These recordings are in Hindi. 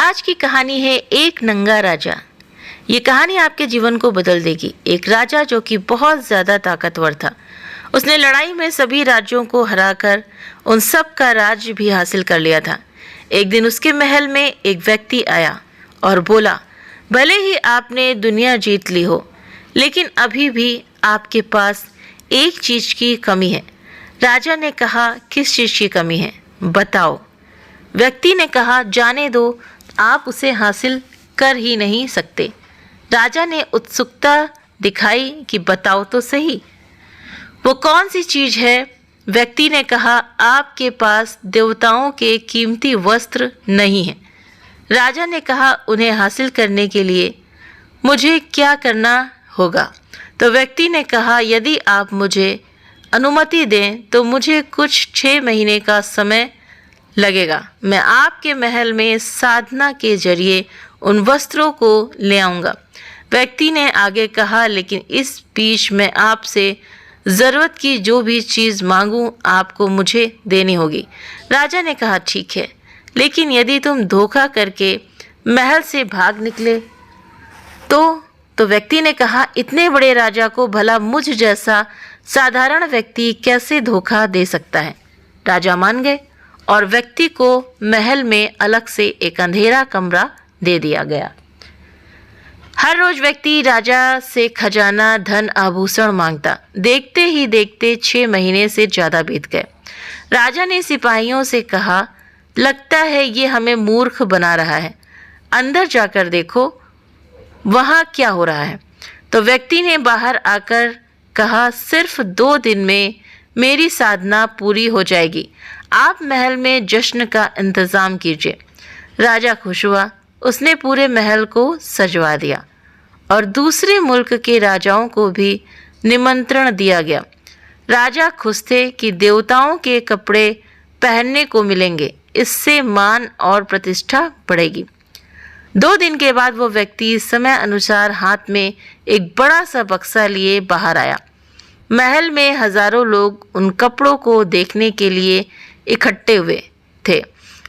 आज की कहानी है एक नंगा राजा। ये कहानी आपके जीवन को बदल देगी। एक राजा जो कि बहुत ज़्यादा ताकतवर था, उसने लड़ाई में सभी राज्यों को हराकर उन सब का राज्य भी हासिल कर लिया था। एक दिन उसके महल में एक व्यक्ति आया और बोला, भले ही आपने दुनिया जीत ली हो, लेकिन अभी भी आपके पास एक चीज़ की कमी है। राजा ने कहा, किस चीज़ की कमी है, बताओ। व्यक्ति ने कहा, जाने दो, आप उसे हासिल कर ही नहीं सकते। राजा ने उत्सुकता दिखाई कि बताओ तो सही, वो कौन सी चीज़ है। व्यक्ति ने कहा, आपके पास देवताओं के कीमती वस्त्र नहीं हैं। राजा ने कहा, उन्हें हासिल करने के लिए मुझे क्या करना होगा। तो व्यक्ति ने कहा, यदि आप मुझे अनुमति दें तो मुझे कुछ 6 महीने का समय लगेगा। मैं आपके महल में साधना के जरिए उन वस्त्रों को ले आऊँगा। व्यक्ति ने आगे कहा, लेकिन इस बीच मैं आपसे ज़रूरत की जो भी चीज़ मांगूं आपको मुझे देनी होगी। राजा ने कहा, ठीक है, लेकिन यदि तुम धोखा करके महल से भाग निकले तो व्यक्ति ने कहा, इतने बड़े राजा को भला मुझ जैसा साधारण व्यक्ति कैसे धोखा दे सकता है। राजा मान गए और व्यक्ति को महल में अलग से एक अंधेरा कमरा दे दिया गया। हर रोज व्यक्ति राजा से खजाना, धन, आभूषण मांगता। देखते ही देखते 6 महीने से ज़्यादा बीत गए। राजा ने सिपाहियों से कहा, लगता है ये हमें मूर्ख बना रहा है, अंदर जाकर देखो वहाँ क्या हो रहा है। तो व्यक्ति ने बाहर आकर कहा, सिर्फ 2 दिन में मेरी साधना पूरी हो जाएगी। आप महल में जश्न का इंतज़ाम कीजिए। राजा खुश हुआ। उसने पूरे महल को सजवा दिया और दूसरे मुल्क के राजाओं को भी निमंत्रण दिया गया। राजा खुश थे कि देवताओं के कपड़े पहनने को मिलेंगे, इससे मान और प्रतिष्ठा बढ़ेगी। 2 दिन के बाद वो व्यक्ति समय अनुसार हाथ में एक बड़ा सा बक्सा लिए बाहर आया। महल में हजारों लोग उन कपड़ों को देखने के लिए इकट्ठे हुए थे।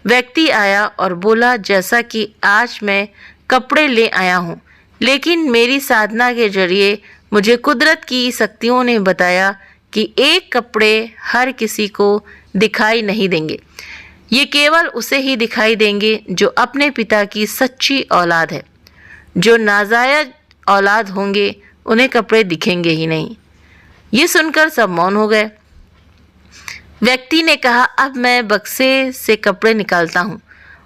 व्यक्ति आया और बोला, जैसा कि आज मैं कपड़े ले आया हूँ, लेकिन मेरी साधना के जरिए मुझे कुदरत की शक्तियों ने बताया कि एक कपड़े हर किसी को दिखाई नहीं देंगे। ये केवल उसे ही दिखाई देंगे जो अपने पिता की सच्ची औलाद है। जो नाजायज औलाद होंगे उन्हें कपड़े दिखेंगे ही नहीं। ये सुनकर सब मौन हो गए। व्यक्ति ने कहा, अब मैं बक्से से कपड़े निकालता हूँ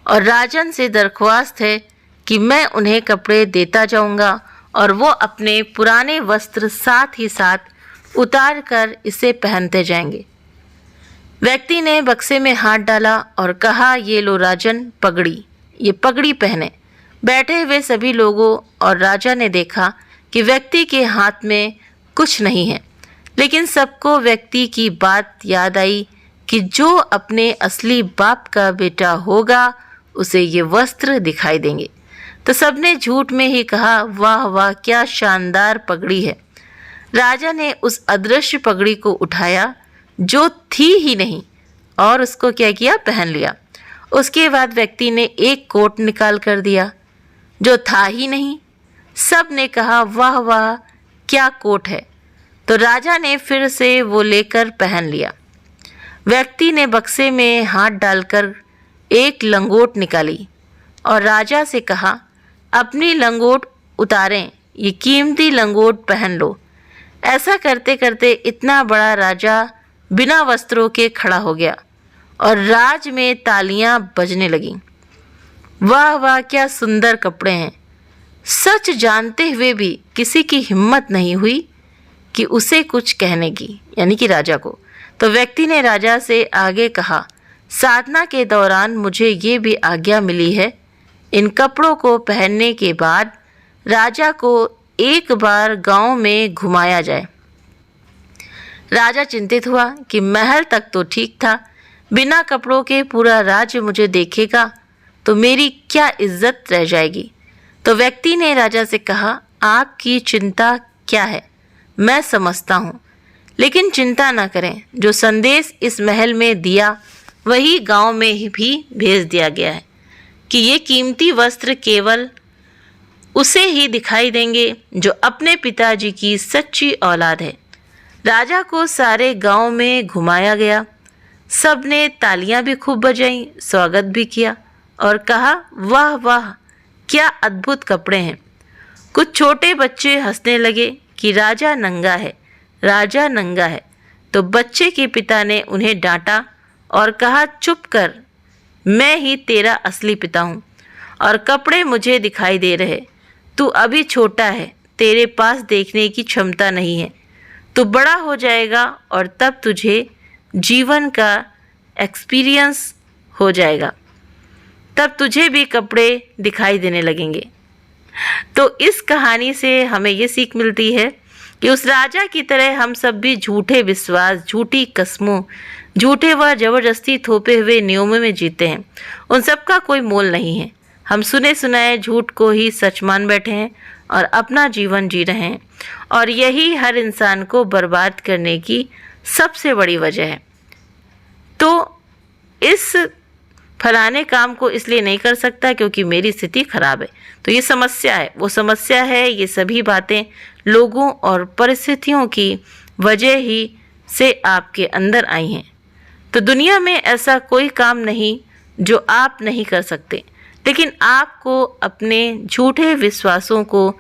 और राजन से दरख्वास्त है कि मैं उन्हें कपड़े देता जाऊँगा और वो अपने पुराने वस्त्र साथ ही साथ उतार कर इसे पहनते जाएंगे। व्यक्ति ने बक्से में हाथ डाला और कहा, ये लो राजन, पगड़ी, ये पगड़ी पहने। बैठे हुए सभी लोगों और राजा ने देखा कि व्यक्ति के हाथ में कुछ नहीं है, लेकिन सबको व्यक्ति की बात याद आई कि जो अपने असली बाप का बेटा होगा उसे ये वस्त्र दिखाई देंगे। तो सबने झूठ में ही कहा, वाह वाह, क्या शानदार पगड़ी है। राजा ने उस अदृश्य पगड़ी को उठाया जो थी ही नहीं और उसको क्या किया, पहन लिया। उसके बाद व्यक्ति ने एक कोट निकाल कर दिया जो था ही नहीं। सब ने कहा, वाह वाह, क्या कोट है। तो राजा ने फिर से वो लेकर पहन लिया। व्यक्ति ने बक्से में हाथ डालकर एक लंगोट निकाली और राजा से कहा, अपनी लंगोट उतारें, ये कीमती लंगोट पहन लो। ऐसा करते करते इतना बड़ा राजा बिना वस्त्रों के खड़ा हो गया और राज में तालियां बजने लगीं। वाह वाह, क्या सुंदर कपड़े हैं। सच जानते हुए भी किसी की हिम्मत नहीं हुई कि उसे कुछ कहने की, यानी कि राजा को। तो व्यक्ति ने राजा से आगे कहा, साधना के दौरान मुझे ये भी आज्ञा मिली है, इन कपड़ों को पहनने के बाद राजा को एक बार गांव में घुमाया जाए। राजा चिंतित हुआ कि महल तक तो ठीक था, बिना कपड़ों के पूरा राज्य मुझे देखेगा तो मेरी क्या इज्जत रह जाएगी। तो व्यक्ति ने राजा से कहा, आपकी चिंता क्या है, मैं समझता हूँ, लेकिन चिंता न करें, जो संदेश इस महल में दिया वही गांव में ही भी भेज दिया गया है। कि ये कीमती वस्त्र केवल उसे ही दिखाई देंगे जो अपने पिताजी की सच्ची औलाद है। राजा को सारे गांव में घुमाया गया। सबने तालियां भी खूब बजाई, स्वागत भी किया और कहा, वाह वाह, क्या अद्भुत कपड़े हैं। कुछ छोटे बच्चे हंसने लगे कि राजा नंगा है, राजा नंगा है। तो बच्चे के पिता ने उन्हें डांटा और कहा, चुप कर, मैं ही तेरा असली पिता हूँ और कपड़े मुझे दिखाई दे रहे। तू अभी छोटा है, तेरे पास देखने की क्षमता नहीं है। तू बड़ा हो जाएगा और तब तुझे जीवन का एक्सपीरियंस हो जाएगा, तब तुझे भी कपड़े दिखाई देने लगेंगे। तो इस कहानी से हमें ये सीख मिलती है कि उस राजा की तरह हम सब भी झूठे विश्वास, झूठी कस्मों, झूठे व जबरदस्ती थोपे हुए नियमों में जीते हैं। उन सब का कोई मोल नहीं है। हम सुने सुनाए झूठ को ही सच मान बैठे हैं और अपना जीवन जी रहे हैं, और यही हर इंसान को बर्बाद करने की सबसे बड़ी वजह है। तो इस फलाने काम को इसलिए नहीं कर सकता क्योंकि मेरी स्थिति खराब है, तो ये समस्या है, वो समस्या है। ये सभी बातें लोगों और परिस्थितियों की वजह ही से आपके अंदर आई हैं। तो दुनिया में ऐसा कोई काम नहीं जो आप नहीं कर सकते, लेकिन आपको अपने झूठे विश्वासों को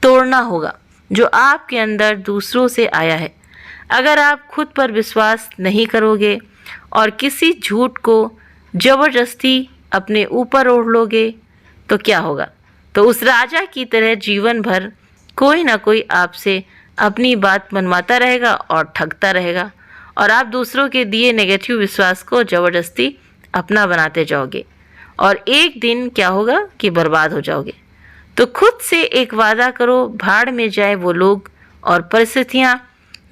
तोड़ना होगा जो आपके अंदर दूसरों से आया है। अगर आप खुद पर विश्वास नहीं करोगे और किसी झूठ को जबरदस्ती अपने ऊपर ओढ़ लोगे तो क्या होगा? तो उस राजा की तरह जीवन भर कोई ना कोई आपसे अपनी बात मनवाता रहेगा और ठगता रहेगा, और आप दूसरों के दिए नेगेटिव विश्वास को ज़बरदस्ती अपना बनाते जाओगे और एक दिन क्या होगा कि बर्बाद हो जाओगे। तो खुद से एक वादा करो, भाड़ में जाए वो लोग और परिस्थितियाँ।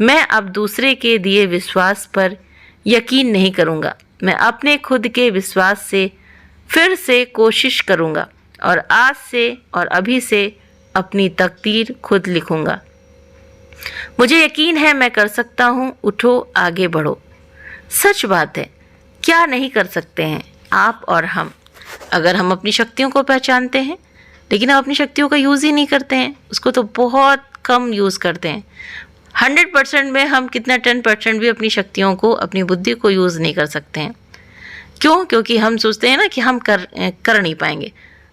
मैं अब दूसरे के दिए विश्वास पर यकीन नहीं करूँगा। मैं अपने खुद के विश्वास से फिर से कोशिश करूँगा और आज से और अभी से अपनी तकदीर खुद लिखूँगा। मुझे यकीन है मैं कर सकता हूँ। उठो, आगे बढ़ो। सच बात है, क्या नहीं कर सकते हैं आप और हम, अगर हम अपनी शक्तियों को पहचानते हैं। लेकिन हम अपनी शक्तियों का यूज़ ही नहीं करते हैं, उसको तो बहुत कम यूज़ करते हैं। 100% में हम कितना 10% भी अपनी शक्तियों को, अपनी बुद्धि को यूज़ नहीं कर सकते हैं। क्यों? क्योंकि हम सोचते हैं ना कि हम कर नहीं पाएंगे।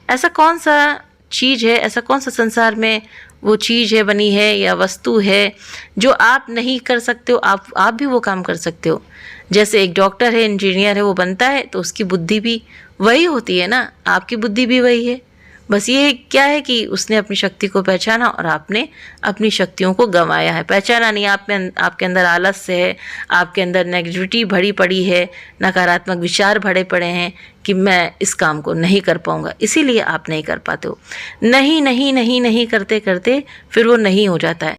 ऐसा कौन सा चीज़ है, ऐसा कौन सा संसार में वो चीज़ है, बनी है या वस्तु है जो आप नहीं कर सकते हो? आप भी वो काम कर सकते हो। जैसे एक डॉक्टर है, इंजीनियर है, वो बनता है तो उसकी बुद्धि भी वही होती है ना, आपकी बुद्धि भी वही है। बस ये क्या है कि उसने अपनी शक्ति को पहचाना और आपने अपनी शक्तियों को गंवाया है। पहचाना नहीं, आपके अंदर आलस्य है, आपके अंदर नेगेटिविटी भरी पड़ी है, नकारात्मक विचार भरे पड़े हैं कि मैं इस काम को नहीं कर पाऊंगा, इसीलिए आप नहीं कर पाते हो। नहीं नहीं नहीं नहीं करते करते फिर वो नहीं हो जाता है।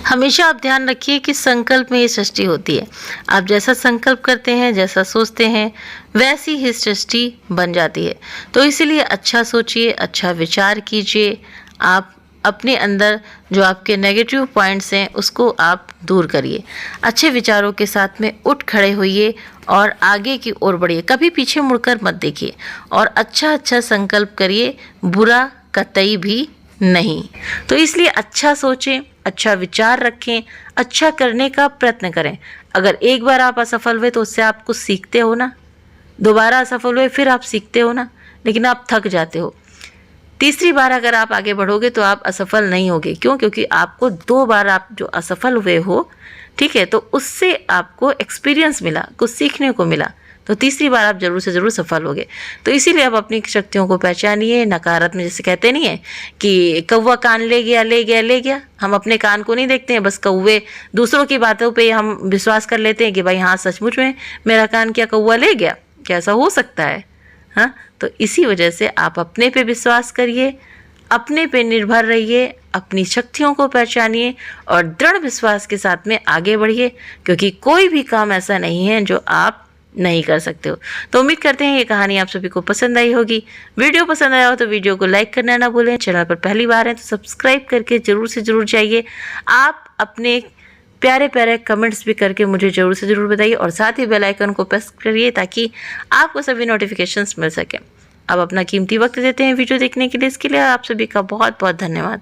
हमेशा आप ध्यान रखिए कि संकल्प में ही सृष्टि होती है। आप जैसा संकल्प करते हैं, जैसा सोचते हैं, वैसी ही सृष्टि बन जाती है। तो इसीलिए अच्छा सोचिए, अच्छा विचार कीजिए। आप अपने अंदर जो आपके नेगेटिव पॉइंट्स हैं उसको आप दूर करिए। अच्छे विचारों के साथ में उठ खड़े होइए और आगे की ओर बढ़िए। कभी पीछे मुड़कर मत देखिए और अच्छा अच्छा संकल्प करिए, बुरा कतई भी नहीं। तो इसलिए अच्छा सोचें, अच्छा विचार रखें, अच्छा करने का प्रयत्न करें। अगर एक बार आप असफल हुए तो उससे आप कुछ सीखते हो ना, दोबारा असफल हुए फिर आप सीखते हो ना, लेकिन आप थक जाते हो। तीसरी बार अगर आप आगे बढ़ोगे तो आप असफल नहीं होगे। क्यों? क्योंकि आपको 2 बार आप जो असफल हुए हो, ठीक है, तो उससे आपको एक्सपीरियंस मिला, कुछ सीखने को मिला। तो तीसरी बार आप जरूर से ज़रूर सफल होगे। तो इसीलिए आप अपनी शक्तियों को पहचानिए। नकारात्मक, जैसे कहते नहीं है कि कौवा कान ले गया ले गया ले गया, हम अपने कान को नहीं देखते हैं, बस कौवे, दूसरों की बातों पे हम विश्वास कर लेते हैं कि भाई हाँ सचमुच में मेरा कान क्या कौवा ले गया, क्या ऐसा हो सकता है? हाँ, तो इसी वजह से आप अपने पे विश्वास करिए, अपने पे निर्भर रहिए, अपनी शक्तियों को पहचानिए और दृढ़ विश्वास के साथ में आगे बढ़िए, क्योंकि कोई भी काम ऐसा नहीं है जो आप नहीं कर सकते हो। तो उम्मीद करते हैं ये कहानी आप सभी को पसंद आई होगी। वीडियो पसंद आया हो तो वीडियो को लाइक करना ना भूलें। चैनल पर पहली बार है तो सब्सक्राइब करके ज़रूर से ज़रूर जाइए। आप अपने प्यारे प्यारे कमेंट्स भी करके मुझे ज़रूर से ज़रूर बताइए और साथ ही बेल आइकन को प्रेस करिए ताकि आपको सभी नोटिफिकेशंस मिल सकें। आप अपना कीमती वक्त देते हैं वीडियो देखने के लिए, इसके लिए आप सभी का बहुत बहुत धन्यवाद।